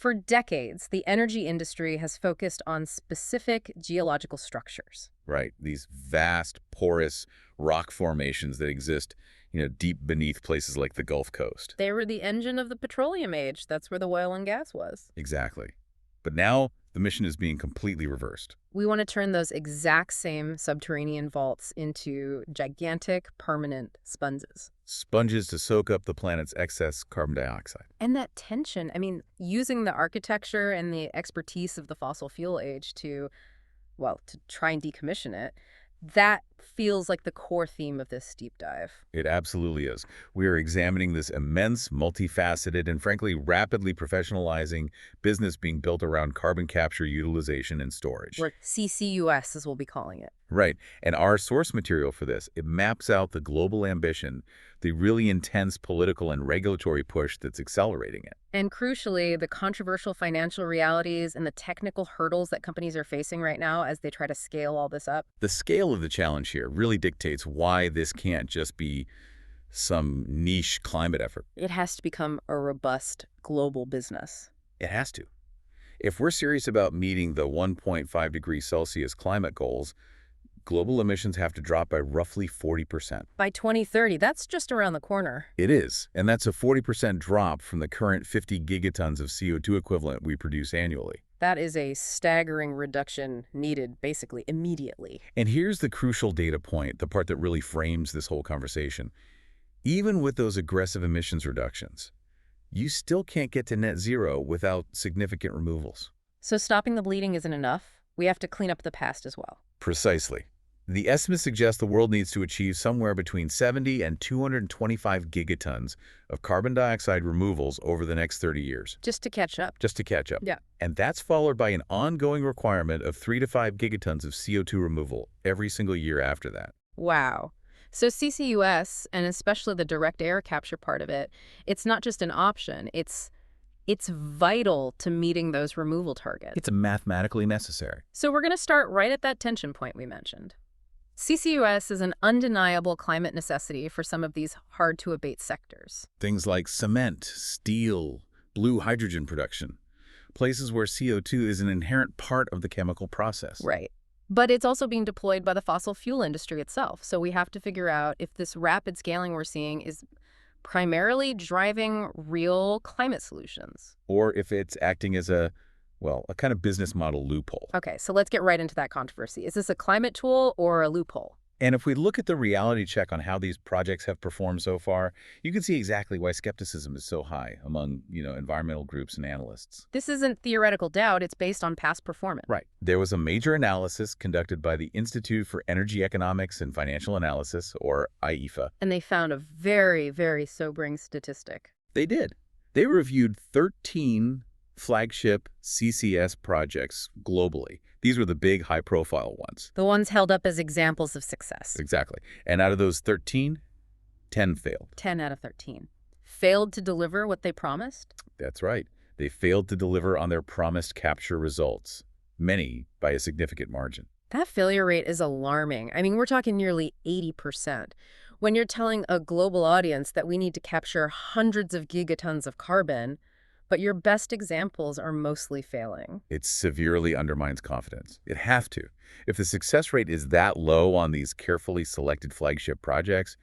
For decades, the energy industry has focused on specific geological structures. Right. These vast, porous rock formations that exist, deep beneath places like the Gulf Coast. They were the engine of the petroleum age. That's where the oil and gas was. Exactly. But now the mission is being completely reversed. We want to turn those exact same subterranean vaults into gigantic, permanent sponges. Sponges to soak up the planet's excess carbon dioxide. And that tension, using the architecture and the expertise of the fossil fuel age to try and decommission it, that feels like the core theme of this deep dive. It absolutely is. We are examining this immense, multifaceted, and frankly, rapidly professionalizing business being built around carbon capture, utilization, and storage. Or CCUS, as we'll be calling it. Right. And our source material for this, it maps out the global ambition, the really intense political and regulatory push that's accelerating it. And crucially, the controversial financial realities and the technical hurdles that companies are facing right now as they try to scale all this up. The scale of the challenge here really dictates why this can't just be some niche climate effort. It has to become a robust global business. It has to. If we're serious about meeting the 1.5 degrees Celsius climate goals, global emissions have to drop by roughly 40%. By 2030, that's just around the corner. It is, and that's a 40% drop from the current 50 gigatons of CO2 equivalent we produce annually. That is a staggering reduction needed basically immediately. And here's the crucial data point, the part that really frames this whole conversation. Even with those aggressive emissions reductions, you still can't get to net zero without significant removals. So stopping the bleeding isn't enough. We have to clean up the past as well. Precisely. The estimates suggest the world needs to achieve somewhere between 70 and 225 gigatons of carbon dioxide removals over the next 30 years. Just to catch up. Just to catch up. Yeah. And that's followed by an ongoing requirement of 3 to 5 gigatons of CO2 removal every single year after that. Wow. So CCUS, and especially the direct air capture part of it, it's not just an option. It's vital to meeting those removal targets. It's mathematically necessary. So we're going to start right at that tension point we mentioned. CCUS is an undeniable climate necessity for some of these hard-to-abate sectors. Things like cement, steel, blue hydrogen production, places where CO2 is an inherent part of the chemical process. Right. But it's also being deployed by the fossil fuel industry itself. So we have to figure out if this rapid scaling we're seeing is primarily driving real climate solutions. Or if it's acting as a kind of business model loophole. Okay, so let's get right into that controversy. Is this a climate tool or a loophole? And if we look at the reality check on how these projects have performed so far, you can see exactly why skepticism is so high among, environmental groups and analysts. This isn't theoretical doubt, it's based on past performance. Right. There was a major analysis conducted by the Institute for Energy Economics and Financial Analysis, or IEFA. And they found a very, very sobering statistic. They did. They reviewed 13 flagship CCS projects globally. These were the big, high-profile ones. The ones held up as examples of success. Exactly. And out of those 13, 10 failed. 10 out of 13. Failed to deliver what they promised? That's right. They failed to deliver on their promised capture results, many by a significant margin. That failure rate is alarming. We're talking nearly 80%. When you're telling a global audience that we need to capture hundreds of gigatons of carbon, but your best examples are mostly failing. It severely undermines confidence. It have to. If the success rate is that low on these carefully selected flagship projects,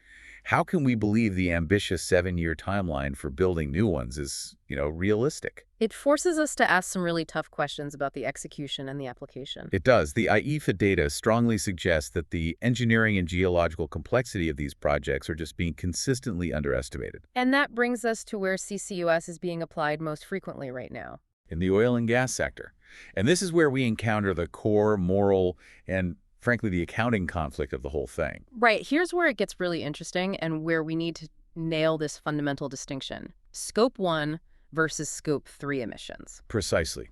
how can we believe the ambitious 7-year timeline for building new ones is, realistic? It forces us to ask some really tough questions about the execution and the application. It does. The IEFA data strongly suggests that the engineering and geological complexity of these projects are just being consistently underestimated. And that brings us to where CCUS is being applied most frequently right now. In the oil and gas sector. And this is where we encounter the core moral and, frankly, the accounting conflict of the whole thing. Right. Here's where it gets really interesting and where we need to nail this fundamental distinction. Scope 1 versus Scope 3 emissions. Precisely.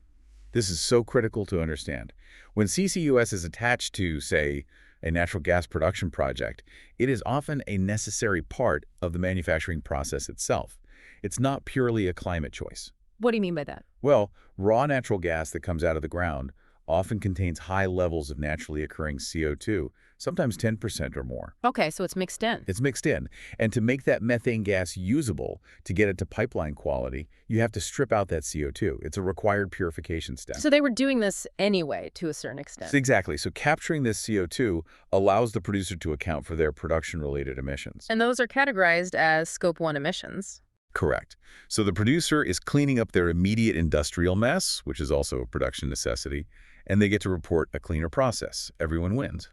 This is so critical to understand. When CCUS is attached to, say, a natural gas production project, it is often a necessary part of the manufacturing process itself. It's not purely a climate choice. What do you mean by that? Well, raw natural gas that comes out of the ground often contains high levels of naturally occurring CO2 sometimes 10% or more. Okay, so it's mixed in. It's mixed in. And to make that methane gas usable, to get it to pipeline quality, you have to strip out that CO2. It's a required purification step. So they were doing this anyway, to a certain extent. Exactly. So capturing this CO2 allows the producer to account for their production-related emissions. And those are categorized as Scope 1 emissions. Correct. So the producer is cleaning up their immediate industrial mess, which is also a production necessity, and they get to report a cleaner process. Everyone wins.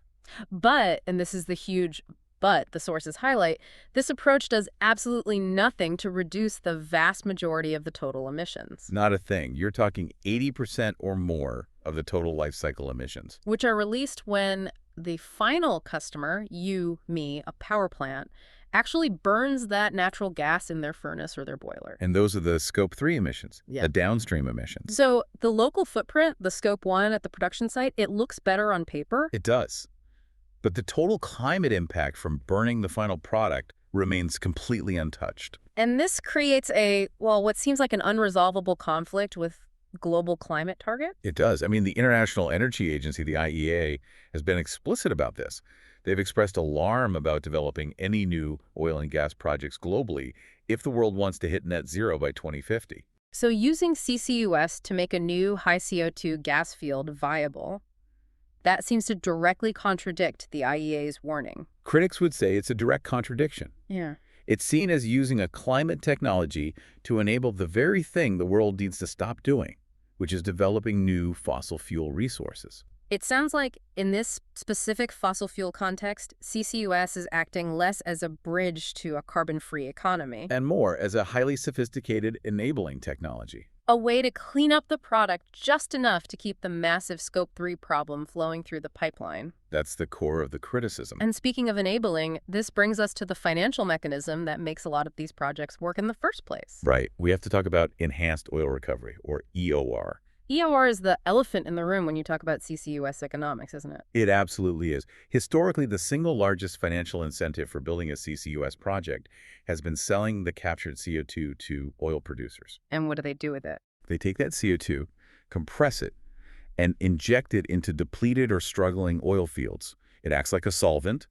But, and this is the huge but the sources highlight, this approach does absolutely nothing to reduce the vast majority of the total emissions. Not a thing. You're talking 80% or more of the total life cycle emissions. Which are released when the final customer, you, me, a power plant, actually burns that natural gas in their furnace or their boiler. And those are the Scope 3 emissions, Yeah. the downstream emissions. So the local footprint, the Scope 1 at the production site, it looks better on paper. It does. But the total climate impact from burning the final product remains completely untouched. And this creates what seems like an unresolvable conflict with global climate target. It does. I mean, the International Energy Agency, the IEA, has been explicit about this. They've expressed alarm about developing any new oil and gas projects globally if the world wants to hit net zero by 2050. So using CCUS to make a new high CO2 gas field viable, that seems to directly contradict the IEA's warning. Critics would say it's a direct contradiction. Yeah. It's seen as using a climate technology to enable the very thing the world needs to stop doing, which is developing new fossil fuel resources. It sounds like in this specific fossil fuel context, CCUS is acting less as a bridge to a carbon-free economy. And more as a highly sophisticated enabling technology. A way to clean up the product just enough to keep the massive Scope 3 problem flowing through the pipeline. That's the core of the criticism. And speaking of enabling, this brings us to the financial mechanism that makes a lot of these projects work in the first place. Right. We have to talk about enhanced oil recovery, or EOR. EOR is the elephant in the room when you talk about CCUS economics, isn't it? It absolutely is. Historically, the single largest financial incentive for building a CCUS project has been selling the captured CO2 to oil producers. And what do they do with it? They take that CO2, compress it, and inject it into depleted or struggling oil fields. It acts like a solvent,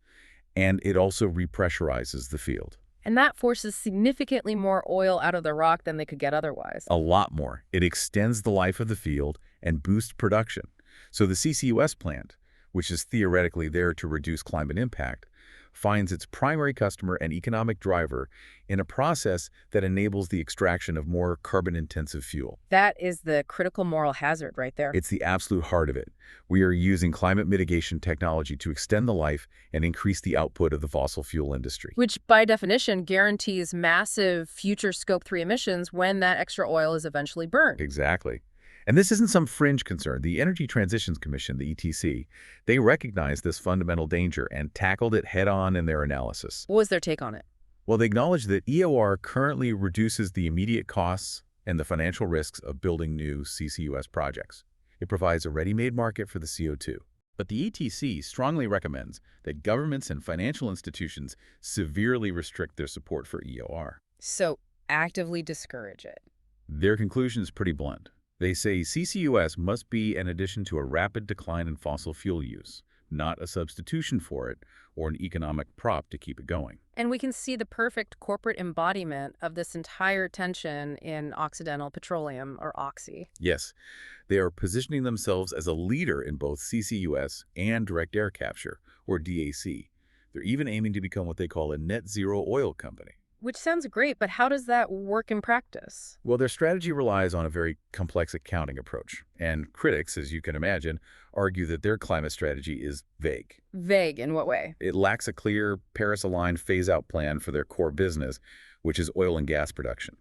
and it also repressurizes the field. And that forces significantly more oil out of the rock than they could get otherwise. A lot more. It extends the life of the field and boosts production. So the CCUS plant, which is theoretically there to reduce climate impact, finds its primary customer and economic driver in a process that enables the extraction of more carbon-intensive fuel. That is the critical moral hazard right there. It's the absolute heart of it. We are using climate mitigation technology to extend the life and increase the output of the fossil fuel industry. Which, by definition, guarantees massive future Scope 3 emissions when that extra oil is eventually burned. Exactly. And this isn't some fringe concern. The Energy Transitions Commission, the ETC, they recognized this fundamental danger and tackled it head-on in their analysis. What was their take on it? Well, they acknowledged that EOR currently reduces the immediate costs and the financial risks of building new CCUS projects. It provides a ready-made market for the CO2. But the ETC strongly recommends that governments and financial institutions severely restrict their support for EOR. So, actively discourage it. Their conclusion is pretty blunt. They say CCUS must be an addition to a rapid decline in fossil fuel use, not a substitution for it or an economic prop to keep it going. And we can see the perfect corporate embodiment of this entire tension in Occidental Petroleum, or Oxy. Yes, they are positioning themselves as a leader in both CCUS and direct air capture, or DAC. They're even aiming to become what they call a net zero oil company. Which sounds great, but how does that work in practice? Well, their strategy relies on a very complex accounting approach, and critics, as you can imagine, argue that their climate strategy is vague. Vague in what way? It lacks a clear, Paris-aligned phase-out plan for their core business, which is oil and gas production.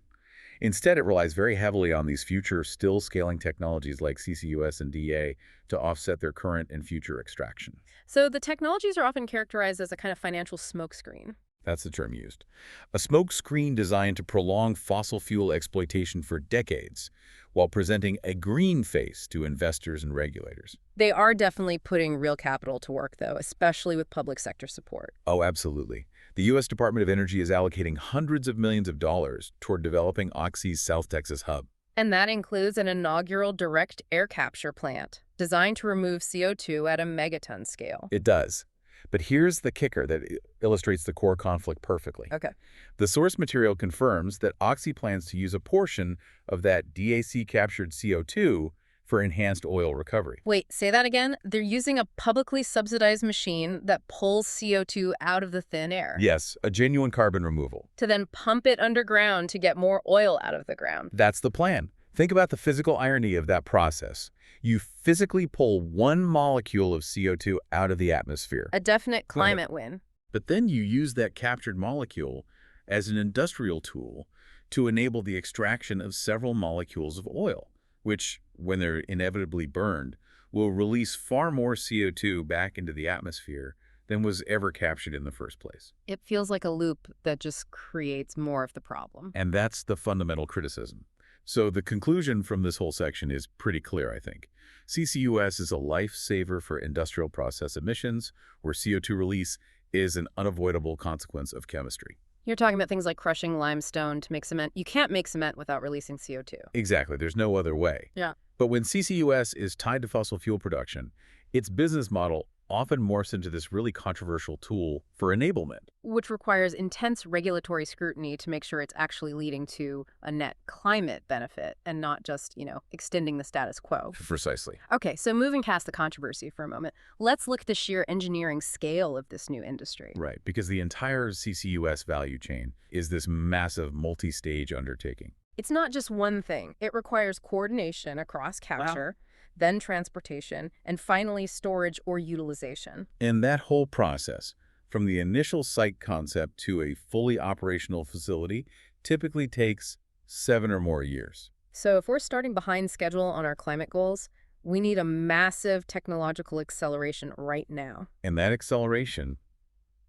Instead, it relies very heavily on these future, still-scaling technologies like CCUS and DA to offset their current and future extraction. So the technologies are often characterized as a kind of financial smokescreen. That's the term used. A smoke screen designed to prolong fossil fuel exploitation for decades, while presenting a green face to investors and regulators. They are definitely putting real capital to work, though, especially with public sector support. Oh, absolutely. The U.S. Department of Energy is allocating hundreds of millions of dollars toward developing Oxy's South Texas hub. And that includes an inaugural direct air capture plant designed to remove CO2 at a megaton scale. It does. But here's the kicker that illustrates the core conflict perfectly. Okay. The source material confirms that Oxy plans to use a portion of that DAC-captured CO2 for enhanced oil recovery. Wait, say that again? They're using a publicly subsidized machine that pulls CO2 out of the thin air. Yes, a genuine carbon removal. To then pump it underground to get more oil out of the ground. That's the plan. Think about the physical irony of that process. You physically pull one molecule of CO2 out of the atmosphere. A definite climate win. But then you use that captured molecule as an industrial tool to enable the extraction of several molecules of oil, which, when they're inevitably burned, will release far more CO2 back into the atmosphere than was ever captured in the first place. It feels like a loop that just creates more of the problem. And that's the fundamental criticism. So the conclusion from this whole section is pretty clear, I think. CCUS is a lifesaver for industrial process emissions, where CO2 release is an unavoidable consequence of chemistry. You're talking about things like crushing limestone to make cement. You can't make cement without releasing CO2. Exactly. There's no other way. Yeah. But when CCUS is tied to fossil fuel production, its business model often morphs into this really controversial tool for enablement. Which requires intense regulatory scrutiny to make sure it's actually leading to a net climate benefit and not just, extending the status quo. Precisely. Okay, so moving past the controversy for a moment, let's look at the sheer engineering scale of this new industry. Right, because the entire CCUS value chain is this massive multi-stage undertaking. It's not just one thing. It requires coordination across capture, then transportation, and finally storage or utilization. And that whole process, from the initial site concept to a fully operational facility, typically takes 7 or more years. So if we're starting behind schedule on our climate goals, we need a massive technological acceleration right now. And that acceleration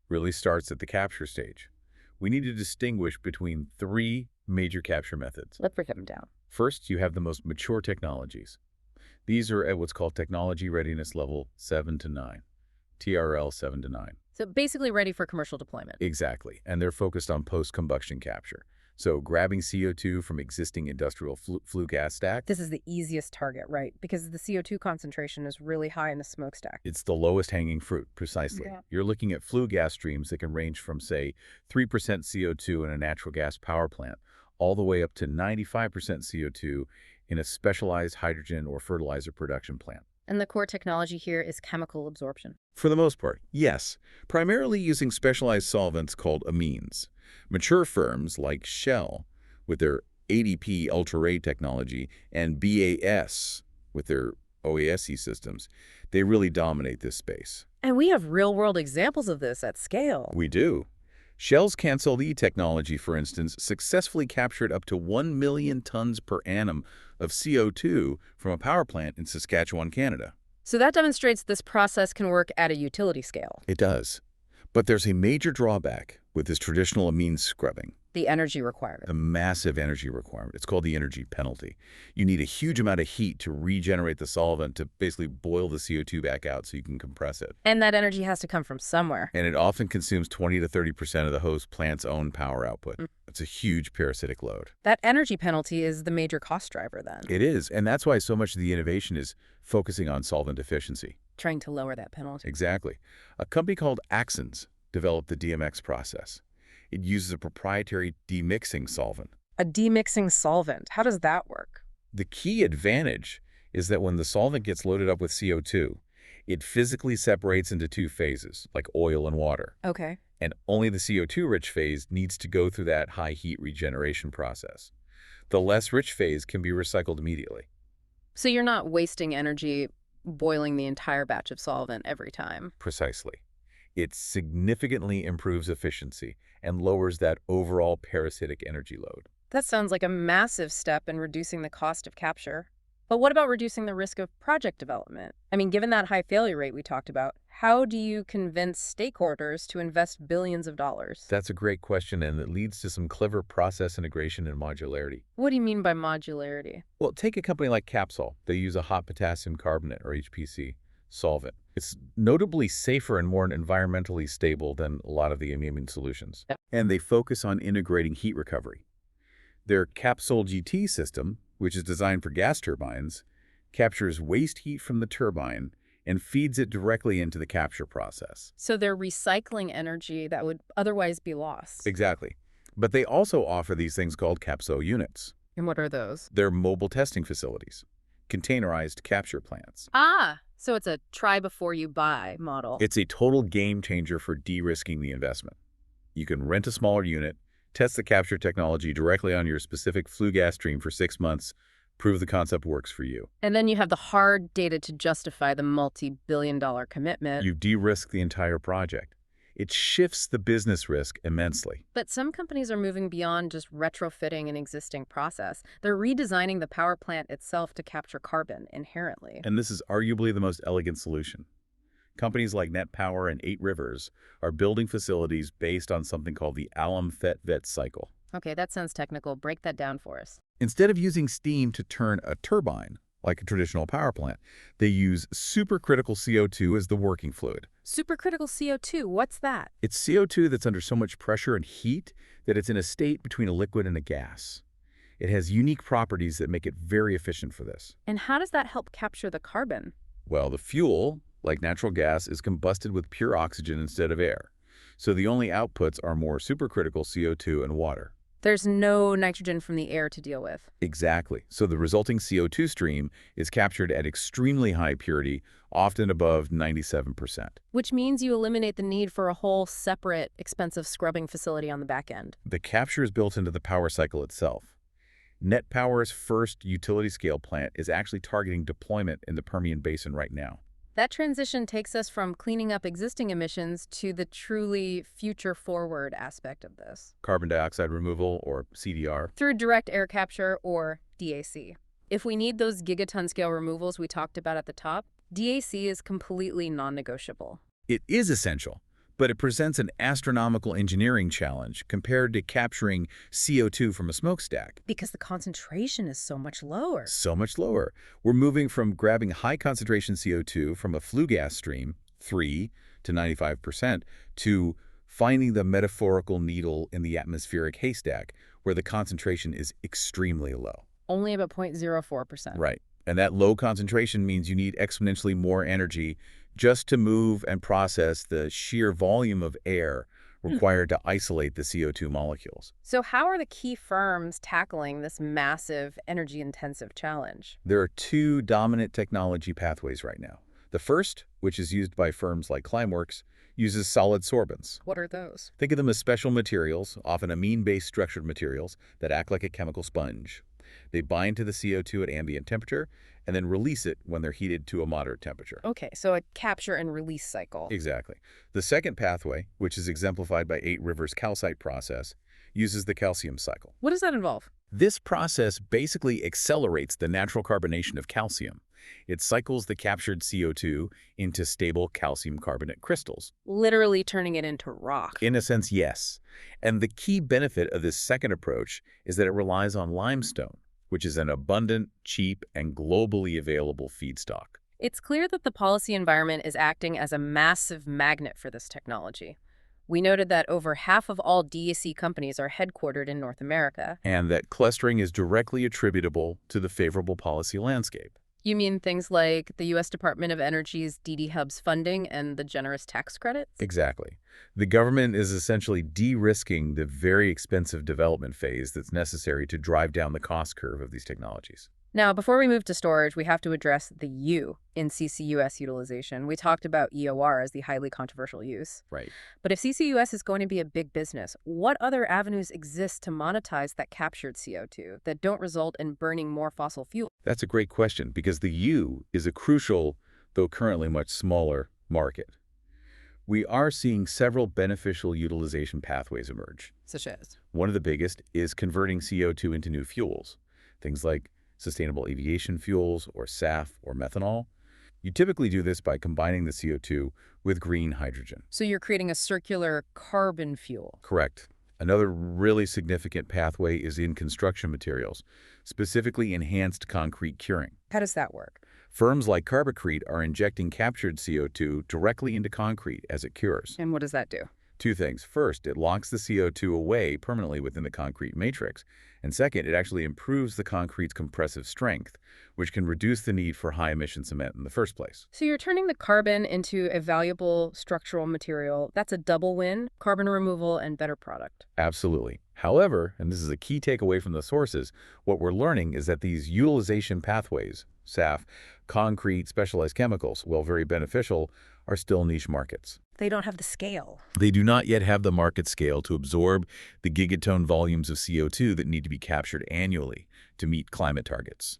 really starts at the capture stage. We need to distinguish between 3 major capture methods. Let's break them down. First, you have the most mature technologies. These are at what's called Technology Readiness Level 7 to 9, TRL 7 to 9. So basically ready for commercial deployment. Exactly, and they're focused on post-combustion capture. So grabbing CO2 from existing industrial flue gas stacks. This is the easiest target, right? Because the CO2 concentration is really high in the smokestack. It's the lowest hanging fruit, precisely. Yeah. You're looking at flue gas streams that can range from, say, 3% CO2 in a natural gas power plant, all the way up to 95% CO2 in a specialized hydrogen or fertilizer production plant. And the core technology here is chemical absorption. For the most part, yes, primarily using specialized solvents called amines. Mature firms like Shell, with their ADP ultra-ray technology, and BAS, with their OASE systems, they really dominate this space. And we have real-world examples of this at scale. We do. Shell's Cancel-E technology, for instance, successfully captured up to 1 million tons per annum of CO2 from a power plant in Saskatchewan, Canada. So that demonstrates this process can work at a utility scale. It does. But there's a major drawback with this traditional amine scrubbing. The energy requirement. The massive energy requirement. It's called the energy penalty. You need a huge amount of heat to regenerate the solvent to basically boil the CO2 back out so you can compress it. And that energy has to come from somewhere. And it often consumes 20 to 30% of the host plant's own power output. It's a huge parasitic load. That energy penalty is the major cost driver then. It is, and that's why so much of the innovation is focusing on solvent efficiency. Trying to lower that penalty. Exactly. A company called Axens developed the DMX process. It uses a proprietary demixing solvent. A demixing solvent. How does that work? The key advantage is that when the solvent gets loaded up with CO2, it physically separates into 2 phases, like oil and water. Okay. And only the CO2-rich phase needs to go through that high heat regeneration process. The less rich phase can be recycled immediately. So you're not wasting energy boiling the entire batch of solvent every time. Precisely. It significantly improves efficiency and lowers that overall parasitic energy load. That sounds like a massive step in reducing the cost of capture. But what about reducing the risk of project development? I mean, given that high failure rate we talked about, how do you convince stakeholders to invest billions of dollars? That's a great question, and it leads to some clever process integration and modularity. What do you mean by modularity? Well, take a company like Capsol. They use a hot potassium carbonate, or HPC, solvent. It's notably safer and more environmentally stable than a lot of the amine solutions. And they focus on integrating heat recovery. Their Capsol GT system, which is designed for gas turbines, captures waste heat from the turbine and feeds it directly into the capture process. So they're recycling energy that would otherwise be lost. Exactly. But they also offer these things called CAPSO units. And what are those? They're mobile testing facilities, containerized capture plants. Ah, so it's a try before you buy model. It's a total game changer for de-risking the investment. You can rent a smaller unit, test the capture technology directly on your specific flue gas stream for 6 months, prove the concept works for you. And then you have the hard data to justify the multi-billion-dollar commitment. You de-risk the entire project. It shifts the business risk immensely. But some companies are moving beyond just retrofitting an existing process. They're redesigning the power plant itself to capture carbon inherently. And this is arguably the most elegant solution. Companies like Net Power and 8 Rivers are building facilities based on something called the Alum-Fet-Vet cycle. Okay, that sounds technical. Break that down for us. Instead of using steam to turn a turbine, like a traditional power plant, they use supercritical CO2 as the working fluid. Supercritical CO2, what's that? It's CO2 that's under so much pressure and heat that it's in a state between a liquid and a gas. It has unique properties that make it very efficient for this. And how does that help capture the carbon? Well, the fuel, like natural gas, is combusted with pure oxygen instead of air. So the only outputs are more supercritical CO2 and water. There's no nitrogen from the air to deal with. Exactly. So the resulting CO2 stream is captured at extremely high purity, often above 97%. Which means you eliminate the need for a whole separate, expensive scrubbing facility on the back end. The capture is built into the power cycle itself. Net Power's first utility-scale plant is actually targeting deployment in the Permian Basin right now. That transition takes us from cleaning up existing emissions to the truly future-forward aspect of this. Carbon dioxide removal, or CDR. Through direct air capture, or DAC. If we need those gigaton scale removals we talked about at the top, DAC is completely non-negotiable. It is essential, but it presents an astronomical engineering challenge compared to capturing CO2 from a smokestack. Because the concentration is so much lower. So much lower. We're moving from grabbing high concentration CO2 from a flue gas stream, 3 to 95%, to finding the metaphorical needle in the atmospheric haystack, where the concentration is extremely low. Only about 0.04%. Right. And that low concentration means you need exponentially more energy just to move and process the sheer volume of air required to isolate the CO2 molecules. So how are the key firms tackling this massive, energy-intensive challenge? There are 2 dominant technology pathways right now. The first, which is used by firms like Climeworks, uses solid sorbents. What are those? Think of them as special materials, often amine-based structured materials, that act like a chemical sponge. They bind to the CO2 at ambient temperature and then release it when they're heated to a moderate temperature. Okay, so a capture and release cycle. Exactly. The second pathway, which is exemplified by 8 Rivers' calcite process, uses the calcium cycle. What does that involve? This process basically accelerates the natural carbonation of calcium. It cycles the captured CO2 into stable calcium carbonate crystals. Literally turning it into rock. In a sense, yes. And the key benefit of this second approach is that it relies on limestone, which is an abundant, cheap, and globally available feedstock. It's clear that the policy environment is acting as a massive magnet for this technology. We noted that over half of all DAC companies are headquartered in North America. And that clustering is directly attributable to the favorable policy landscape. You mean things like the U.S. Department of Energy's DD Hubs funding and the generous tax credits? Exactly. The government is essentially de-risking the very expensive development phase that's necessary to drive down the cost curve of these technologies. Now, before we move to storage, we have to address the U in CCUS utilization. We talked about EOR as the highly controversial use. Right. But if CCUS is going to be a big business, what other avenues exist to monetize that captured CO2 that don't result in burning more fossil fuel? That's a great question, because the U is a crucial, though currently much smaller, market. We are seeing several beneficial utilization pathways emerge. Such as? One of the biggest is converting CO2 into new fuels, things like sustainable aviation fuels, or SAF, or methanol. You typically do this by combining the CO2 with green hydrogen. So you're creating a circular carbon fuel. Correct. Another really significant pathway is in construction materials, specifically enhanced concrete curing. How does that work? Firms like Carbocrete are injecting captured CO2 directly into concrete as it cures. And what does that do? Two things. First, it locks the CO2 away permanently within the concrete matrix. And second, it actually improves the concrete's compressive strength, which can reduce the need for high-emission cement in the first place. So you're turning the carbon into a valuable structural material. That's a double win: carbon removal and better product. Absolutely. However, and this is a key takeaway from the sources, what we're learning is that these utilization pathways, SAF, concrete, specialized chemicals, while very beneficial, are still niche markets. They don't have the scale. They do not yet have the market scale to absorb the gigaton volumes of CO2 that need to be captured annually to meet climate targets.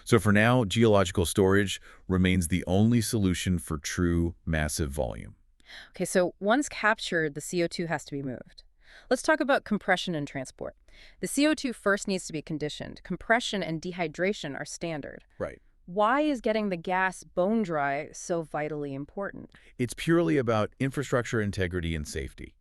So for now, geological storage remains the only solution for true massive volume. Okay, so once captured, the CO2 has to be moved. Let's talk about compression and transport. The CO2 first needs to be conditioned. Compression and dehydration are standard. Right. Why is getting the gas bone dry so vitally important? It's purely about infrastructure integrity and safety.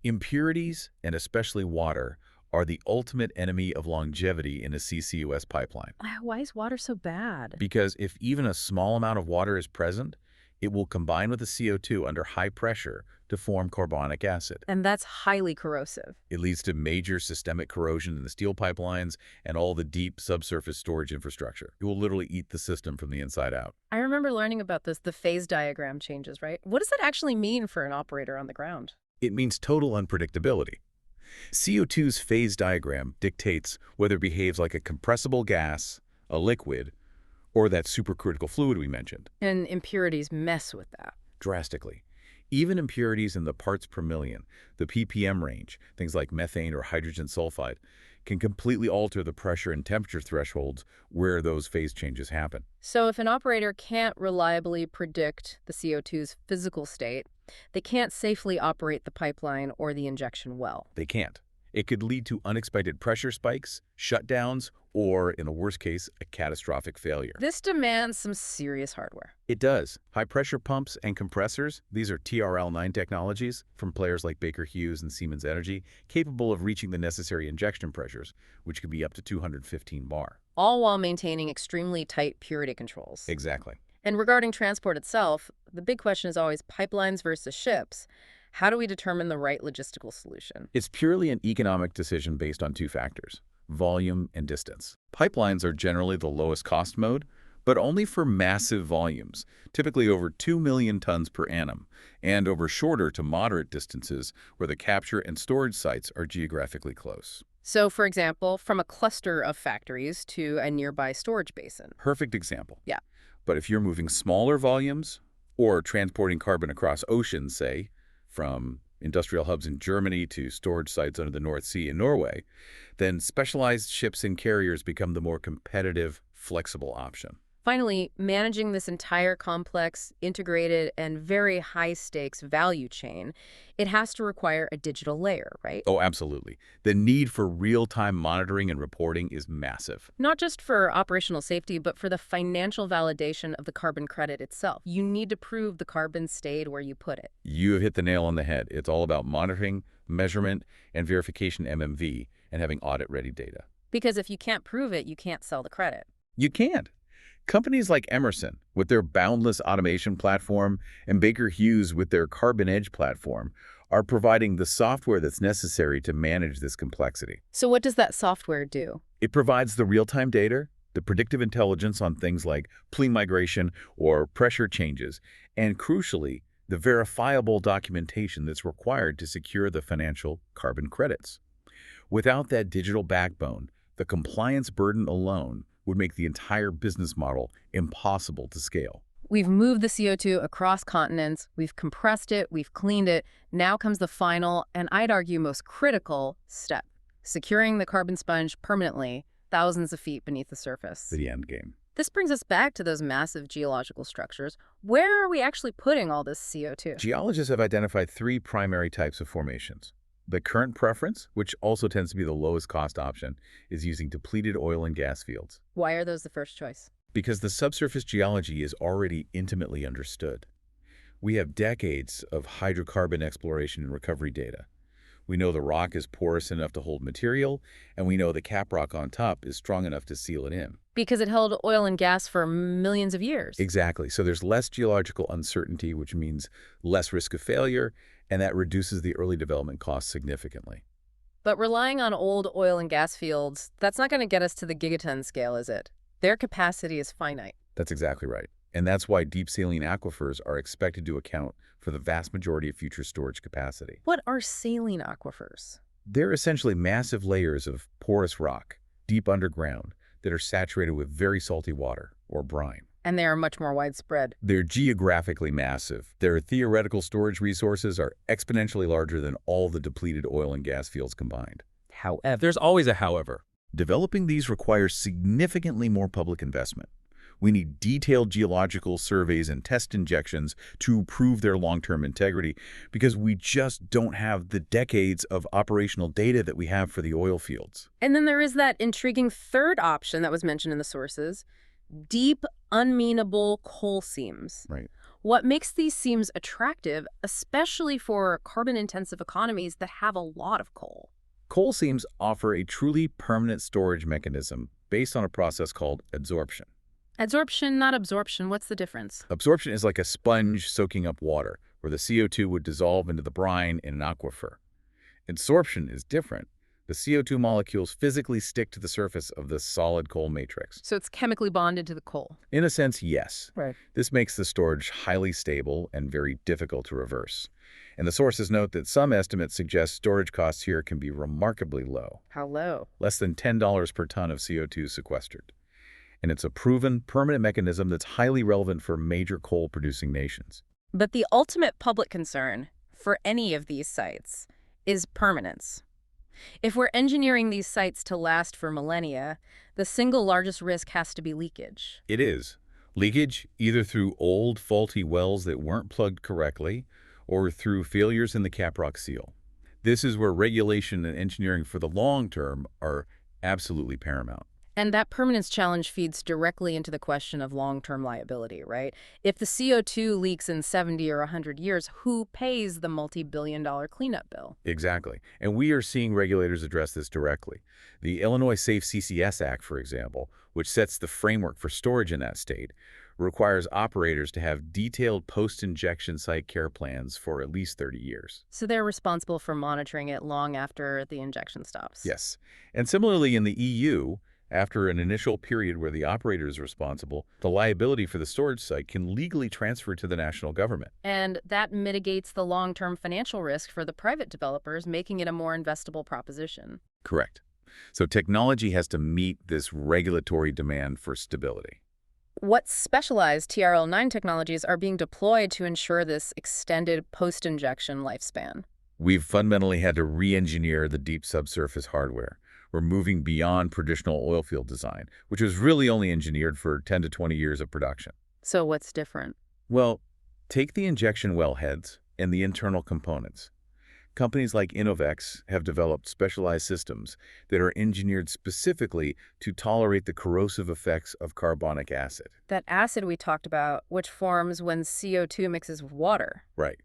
Impurities, and especially water, are the ultimate enemy of longevity in a CCUS pipeline. Why is water so bad? Because if even a small amount of water is present, it will combine with the CO2 under high pressure to form carbonic acid. And that's highly corrosive. It leads to major systemic corrosion in the steel pipelines and all the deep subsurface storage infrastructure. It will literally eat the system from the inside out. I remember learning about this, the phase diagram changes, right? What does that actually mean for an operator on the ground? It means total unpredictability. CO2's phase diagram dictates whether it behaves like a compressible gas, a liquid, or that supercritical fluid we mentioned. And impurities mess with that. Drastically. Even impurities in the parts per million, the ppm range, things like methane or hydrogen sulfide, can completely alter the pressure and temperature thresholds where those phase changes happen. So if an operator can't reliably predict the CO2's physical state, they can't safely operate the pipeline or the injection well. They can't. It could lead to unexpected pressure spikes, shutdowns, or, in the worst case, a catastrophic failure. This demands some serious hardware. It does. High-pressure pumps and compressors, these are TRL-9 technologies from players like Baker Hughes and Siemens Energy, capable of reaching the necessary injection pressures, which could be up to 215 bar. All while maintaining extremely tight purity controls. Exactly. And regarding transport itself, the big question is always pipelines versus ships. How do we determine the right logistical solution? It's purely an economic decision based on two factors: volume and distance. Pipelines are generally the lowest cost mode, but only for massive volumes, typically over 2 million tons per annum, and over shorter to moderate distances where the capture and storage sites are geographically close. So, for example, from a cluster of factories to a nearby storage basin. Perfect example. Yeah. But if you're moving smaller volumes or transporting carbon across oceans, say, from industrial hubs in Germany to storage sites under the North Sea in Norway, then specialized ships and carriers become the more competitive, flexible option. Finally, managing this entire complex, integrated, and very high-stakes value chain, it has to require a digital layer, right? Oh, absolutely. The need for real-time monitoring and reporting is massive. Not just for operational safety, but for the financial validation of the carbon credit itself. You need to prove the carbon stayed where you put it. You have hit the nail on the head. It's all about monitoring, measurement, and verification MMV, and having audit-ready data. Because if you can't prove it, you can't sell the credit. You can't. Companies like Emerson, with their boundless automation platform, and Baker Hughes with their Carbon Edge platform, are providing the software that's necessary to manage this complexity. So what does that software do? It provides the real-time data, the predictive intelligence on things like plume migration or pressure changes, and crucially, the verifiable documentation that's required to secure the financial carbon credits. Without that digital backbone, the compliance burden alone would make the entire business model impossible to scale. We've moved the CO2 across continents, we've compressed it, we've cleaned it. Now comes the final, and I'd argue most critical, step: securing the carbon sponge permanently, thousands of feet beneath the surface. The end game. This brings us back to those massive geological structures. Where are we actually putting all this CO2? Geologists have identified three primary types of formations. The current preference, which also tends to be the lowest cost option, is using depleted oil and gas fields. Why are those the first choice? Because the subsurface geology is already intimately understood. We have decades of hydrocarbon exploration and recovery data. We know the rock is porous enough to hold material, and we know the caprock on top is strong enough to seal it in. Because it held oil and gas for millions of years. Exactly. So there's less geological uncertainty, which means less risk of failure, and that reduces the early development costs significantly. But relying on old oil and gas fields, that's not going to get us to the gigaton scale, is it? Their capacity is finite. That's exactly right. And that's why deep saline aquifers are expected to account for the vast majority of future storage capacity. What are saline aquifers? They're essentially massive layers of porous rock, deep underground, that are saturated with very salty water, or brine. And they are much more widespread. They're geographically massive. Their theoretical storage resources are exponentially larger than all the depleted oil and gas fields combined. However, there's always a however. Developing these requires significantly more public investment. We need detailed geological surveys and test injections to prove their long-term integrity because we just don't have the decades of operational data that we have for the oil fields. And then there is that intriguing third option that was mentioned in the sources, deep, unminable coal seams. Right. What makes these seams attractive, especially for carbon-intensive economies that have a lot of coal? Coal seams offer a truly permanent storage mechanism based on a process called adsorption. Adsorption, not absorption. What's the difference? Absorption is like a sponge soaking up water, where the CO2 would dissolve into the brine in an aquifer. Adsorption is different. The CO2 molecules physically stick to the surface of the solid coal matrix. So it's chemically bonded to the coal. In a sense, yes. Right. This makes the storage highly stable and very difficult to reverse. And the sources note that some estimates suggest storage costs here can be remarkably low. How low? Less than $10 per ton of CO2 sequestered. And it's a proven, permanent mechanism that's highly relevant for major coal-producing nations. But the ultimate public concern for any of these sites is permanence. If we're engineering these sites to last for millennia, the single largest risk has to be leakage. It is. Leakage, either through old, faulty wells that weren't plugged correctly, or through failures in the caprock seal. This is where regulation and engineering for the long term are absolutely paramount. And that permanence challenge feeds directly into the question of long-term liability, right? If the CO2 leaks in 70 or 100 years, who pays the multi-billion-dollar cleanup bill? Exactly. And we are seeing regulators address this directly. The Illinois Safe CCS Act, for example, which sets the framework for storage in that state, requires operators to have detailed post-injection site care plans for at least 30 years. So they're responsible for monitoring it long after the injection stops. Yes. And similarly in the EU, after an initial period where the operator is responsible, the liability for the storage site can legally transfer to the national government. And that mitigates the long-term financial risk for the private developers, making it a more investable proposition. Correct. So technology has to meet this regulatory demand for stability. What specialized TRL-9 technologies are being deployed to ensure this extended post-injection lifespan? We've fundamentally had to re-engineer the deep subsurface hardware. We're moving beyond traditional oil field design, which was really only engineered for 10 to 20 years of production. So what's different? Well, take the injection wellheads and the internal components. Companies like Innovex have developed specialized systems that are engineered specifically to tolerate the corrosive effects of carbonic acid. That acid we talked about, which forms when CO2 mixes with water. Right.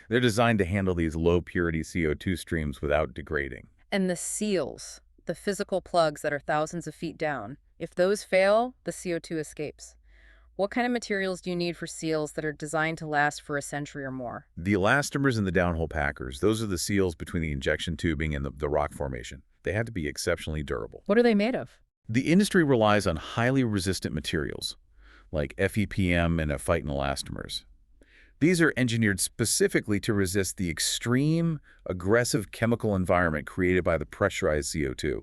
They're designed to handle these low-purity CO2 streams without degrading. And the seals, the physical plugs that are thousands of feet down, if those fail, the CO2 escapes. What kind of materials do you need for seals that are designed to last for a century or more? The elastomers and the downhole packers, those are the seals between the injection tubing and the rock formation. They have to be exceptionally durable. What are they made of? The industry relies on highly resistant materials, like FEPM and phyton elastomers. These are engineered specifically to resist the extreme, aggressive chemical environment created by the pressurized CO2.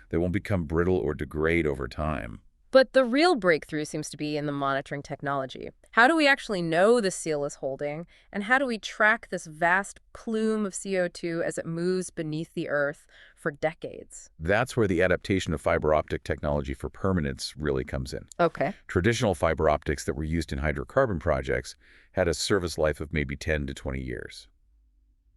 They won't become brittle or degrade over time. But the real breakthrough seems to be in the monitoring technology. How do we actually know the seal is holding, and how do we track this vast plume of CO2 as it moves beneath the Earth for decades? That's where the adaptation of fiber optic technology for permanence really comes in. Okay. Traditional fiber optics that were used in hydrocarbon projects had a service life of maybe 10 to 20 years.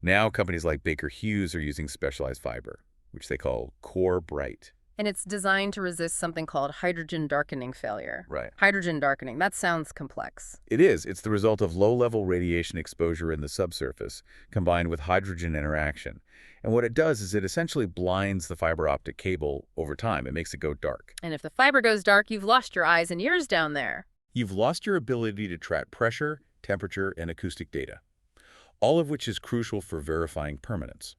Now companies like Baker Hughes are using specialized fiber, which they call Core Bright. And it's designed to resist something called hydrogen darkening failure. Right. Hydrogen darkening, that sounds complex. It is. It's the result of low-level radiation exposure in the subsurface combined with hydrogen interaction. And what it does is it essentially blinds the fiber optic cable over time. It makes it go dark. And if the fiber goes dark, you've lost your eyes and ears down there. You've lost your ability to track pressure, temperature, and acoustic data, all of which is crucial for verifying permanence.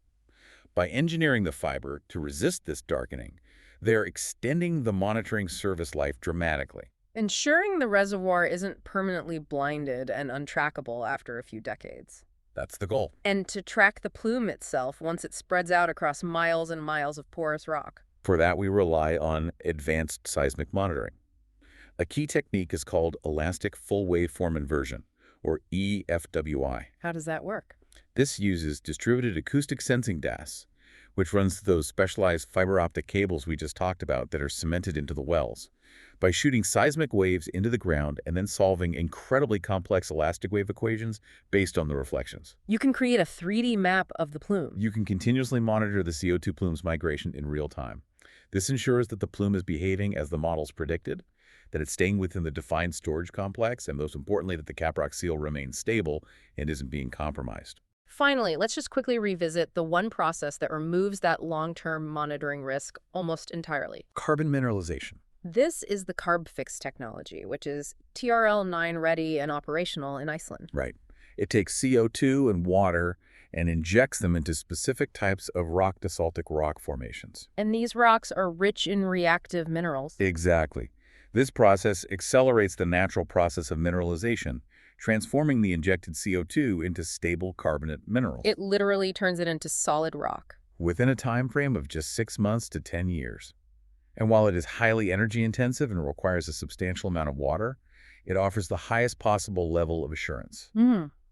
By engineering the fiber to resist this darkening, they're extending the monitoring service life dramatically. Ensuring the reservoir isn't permanently blinded and untrackable after a few decades. That's the goal. And to track the plume itself once it spreads out across miles and miles of porous rock. For that, we rely on advanced seismic monitoring. A key technique is called elastic full waveform inversion, or EFWI. How does that work? This uses distributed acoustic sensing DAS, which runs those specialized fiber optic cables we just talked about that are cemented into the wells. By shooting seismic waves into the ground and then solving incredibly complex elastic wave equations based on the reflections. You can create a 3D map of the plume. You can continuously monitor the CO2 plume's migration in real time. This ensures that the plume is behaving as the models predicted, that it's staying within the defined storage complex, and most importantly, that the caprock seal remains stable and isn't being compromised. Finally, let's just quickly revisit the one process that removes that long-term monitoring risk almost entirely. Carbon mineralization. This is the CarbFix technology, which is TRL-9 ready and operational in Iceland. Right. It takes CO2 and water and injects them into specific types of rock basaltic rock formations. And these rocks are rich in reactive minerals. Exactly. This process accelerates the natural process of mineralization, transforming the injected CO2 into stable carbonate minerals. It literally turns it into solid rock. Within a time frame of just 6 months to 10 years. And while it is highly energy intensive and requires a substantial amount of water, it offers the highest possible level of assurance.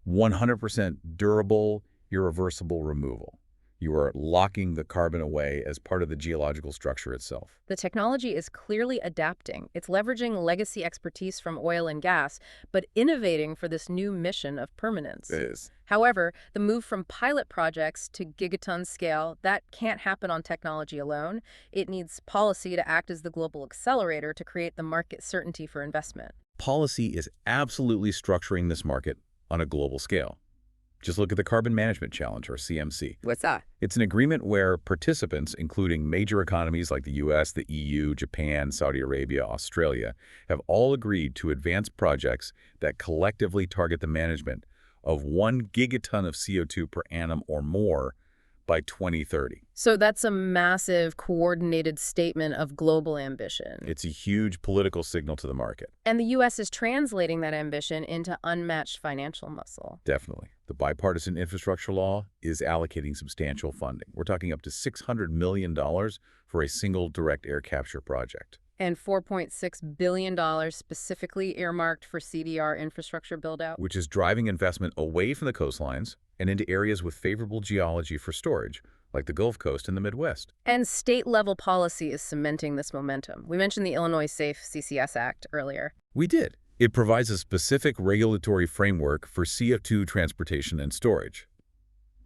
100% durable, irreversible removal. You are locking the carbon away as part of the geological structure itself. The technology is clearly adapting. It's leveraging legacy expertise from oil and gas, but innovating for this new mission of permanence. It is. However, the move from pilot projects to gigaton scale, that can't happen on technology alone. It needs policy to act as the global accelerator to create the market certainty for investment. Policy is absolutely structuring this market on a global scale. Just look at the Carbon Management Challenge, or CMC. What's that? It's an agreement where participants, including major economies like the US, the EU, Japan, Saudi Arabia, Australia, have all agreed to advance projects that collectively target the management of 1 gigaton of CO2 per annum or more by 2030. So that's a massive, coordinated statement of global ambition. It's a huge political signal to the market. And the U.S. is translating that ambition into unmatched financial muscle. Definitely. The bipartisan infrastructure law is allocating substantial funding. We're talking up to $600 million for a single direct air capture project. And $4.6 billion specifically earmarked for CDR infrastructure build-out. Which is driving investment away from the coastlines and into areas with favorable geology for storage, like the Gulf Coast and the Midwest. And state-level policy is cementing this momentum. We mentioned the Illinois Safe CCS Act earlier. We did. It provides a specific regulatory framework for CO2 transportation and storage.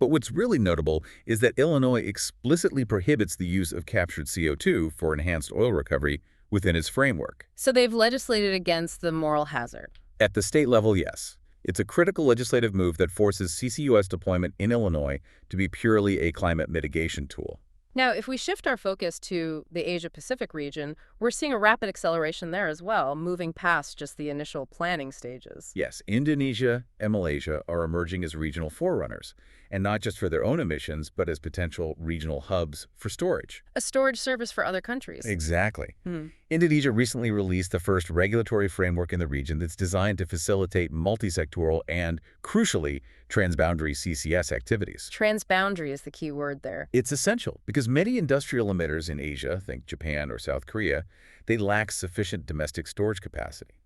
But what's really notable is that Illinois explicitly prohibits the use of captured CO2 for enhanced oil recovery within its framework. So they've legislated against the moral hazard. At the state level, yes. It's a critical legislative move that forces CCUS deployment in Illinois to be purely a climate mitigation tool. Now, if we shift our focus to the Asia-Pacific region, we're seeing a rapid acceleration there as well, moving past just the initial planning stages. Yes, Indonesia and Malaysia are emerging as regional forerunners, and not just for their own emissions, but as potential regional hubs for storage. A storage service for other countries. Exactly. Indonesia recently released the first regulatory framework in the region that's designed to facilitate multi-sectoral and, crucially, transboundary CCS activities. Transboundary is the key word there. It's essential because many industrial emitters in Asia, think Japan or South Korea, they lack sufficient domestic storage capacity.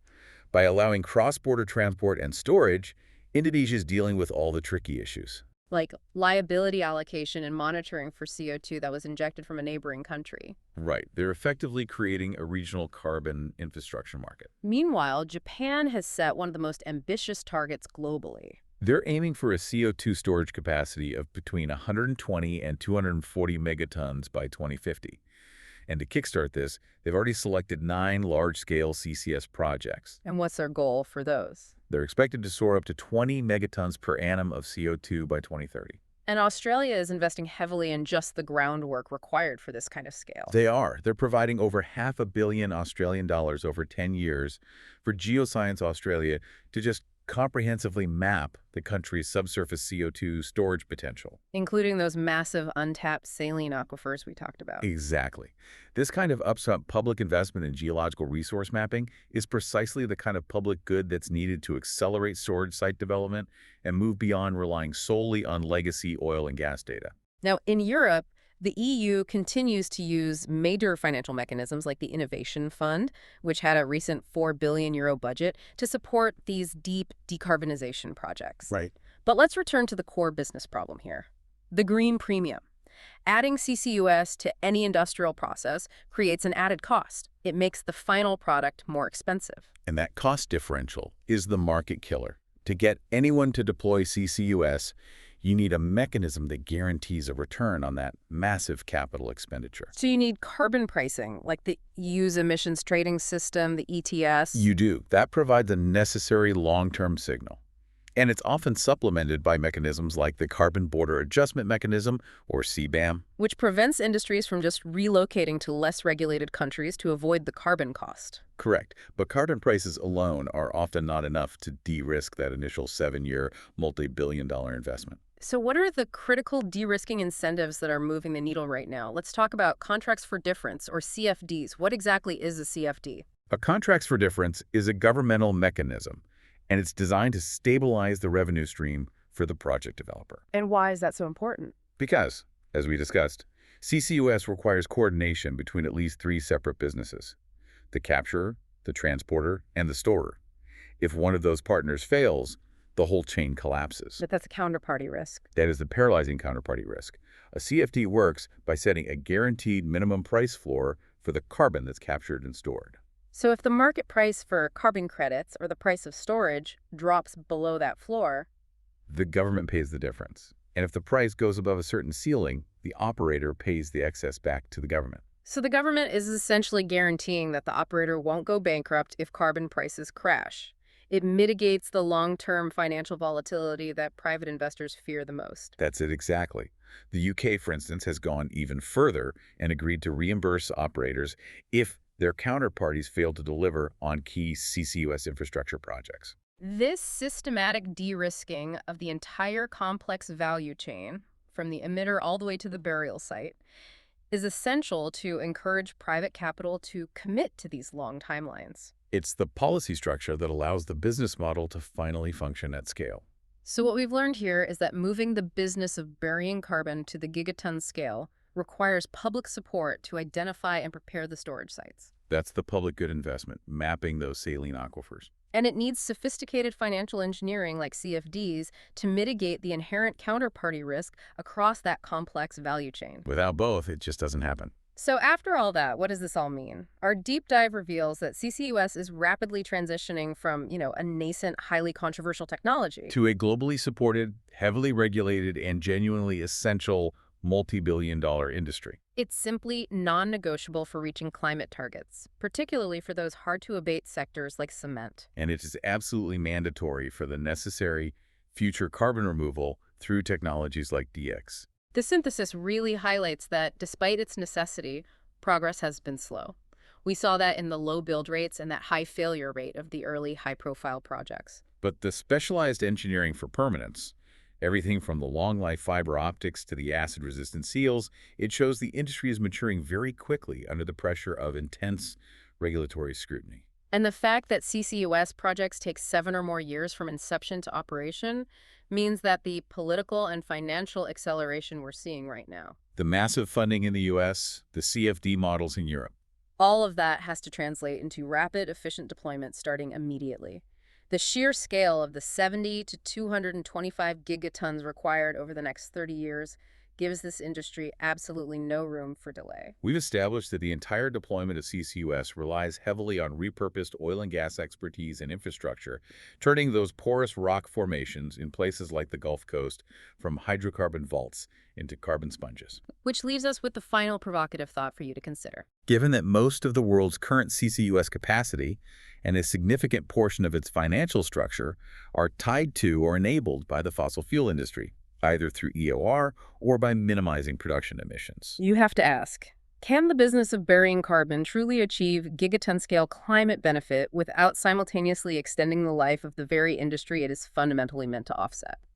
By allowing cross-border transport and storage, Indonesia is dealing with all the tricky issues. Like liability allocation and monitoring for CO2 that was injected from a neighboring country. Right. They're effectively creating a regional carbon infrastructure market. Meanwhile, Japan has set one of the most ambitious targets globally. They're aiming for a CO2 storage capacity of between 120 and 240 megatons by 2050. And to kickstart this, they've already selected 9 large-scale CCS projects. And what's their goal for those? They're expected to soar up to 20 megatons per annum of CO2 by 2030. And Australia is investing heavily in just the groundwork required for this kind of scale. They are. They're providing over $500 million Australian dollars over 10 years for Geoscience Australia to just comprehensively map the country's subsurface CO2 storage potential. Including those massive untapped saline aquifers we talked about. Exactly. This kind of upfront public investment in geological resource mapping is precisely the kind of public good that's needed to accelerate storage site development and move beyond relying solely on legacy oil and gas data. Now, in Europe, the EU continues to use major financial mechanisms like the Innovation Fund, which had a recent €4 billion budget to support these deep decarbonization projects. Right. But let's return to the core business problem here, the green premium. Adding CCUS to any industrial process creates an added cost. It makes the final product more expensive. And that cost differential is the market killer. To get anyone to deploy CCUS, you need a mechanism that guarantees a return on that massive capital expenditure. So you need carbon pricing, like the EU's emissions trading system, the ETS. You do. That provides a necessary long-term signal. And it's often supplemented by mechanisms like the Carbon Border Adjustment Mechanism, or CBAM. Which prevents industries from just relocating to less regulated countries to avoid the carbon cost. Correct. But carbon prices alone are often not enough to de-risk that initial 7-year, multi-billion-dollar investment. So what are the critical de-risking incentives that are moving the needle right now? Let's talk about contracts for difference, or CFDs. What exactly is a CFD? A contracts for difference is a governmental mechanism, and it's designed to stabilize the revenue stream for the project developer. And why is that so important? Because, as we discussed, CCUS requires coordination between at least 3 separate businesses: the capturer, the transporter, and the storer. If one of those partners fails, the whole chain collapses. But that's a counterparty risk. That is the paralyzing counterparty risk. A CFD works by setting a guaranteed minimum price floor for the carbon that's captured and stored. So if the market price for carbon credits or the price of storage drops below that floor, the government pays the difference. And if the price goes above a certain ceiling, the operator pays the excess back to the government. So the government is essentially guaranteeing that the operator won't go bankrupt if carbon prices crash. It mitigates the long-term financial volatility that private investors fear the most. That's it exactly. The UK, for instance, has gone even further and agreed to reimburse operators if their counterparties fail to deliver on key CCUS infrastructure projects. This systematic de-risking of the entire complex value chain, from the emitter all the way to the burial site, is essential to encourage private capital to commit to these long timelines. It's the policy structure that allows the business model to finally function at scale. So what we've learned here is that moving the business of burying carbon to the gigaton scale requires public support to identify and prepare the storage sites. That's the public good investment, mapping those saline aquifers. And it needs sophisticated financial engineering like CFDs to mitigate the inherent counterparty risk across that complex value chain. Without both, it just doesn't happen. So after all that, what does this all mean? Our deep dive reveals that CCUS is rapidly transitioning from, a nascent, highly controversial technology to a globally supported, heavily regulated, and genuinely essential multi-billion-dollar industry. It's simply non-negotiable for reaching climate targets, particularly for those hard-to-abate sectors like cement. And it is absolutely mandatory for the necessary future carbon removal through technologies like DX. The synthesis really highlights that, despite its necessity, progress has been slow. We saw that in the low build rates and that high failure rate of the early high-profile projects. But the specialized engineering for permanence, everything from the long-life fiber optics to the acid-resistant seals, it shows the industry is maturing very quickly under the pressure of intense regulatory scrutiny. And the fact that CCUS projects take 7 or more years from inception to operation means that the political and financial acceleration we're seeing right now, the massive funding in the U.S., the CFD models in Europe, all of that has to translate into rapid, efficient deployment starting immediately. The sheer scale of the 70 to 225 gigatons required over the next 30 years gives this industry absolutely no room for delay. We've established that the entire deployment of CCUS relies heavily on repurposed oil and gas expertise and infrastructure, turning those porous rock formations in places like the Gulf Coast from hydrocarbon vaults into carbon sponges. Which leaves us with the final provocative thought for you to consider. Given that most of the world's current CCUS capacity and a significant portion of its financial structure are tied to or enabled by the fossil fuel industry, either through EOR or by minimizing production emissions. You have to ask, can the business of burying carbon truly achieve gigaton-scale climate benefit without simultaneously extending the life of the very industry it is fundamentally meant to offset?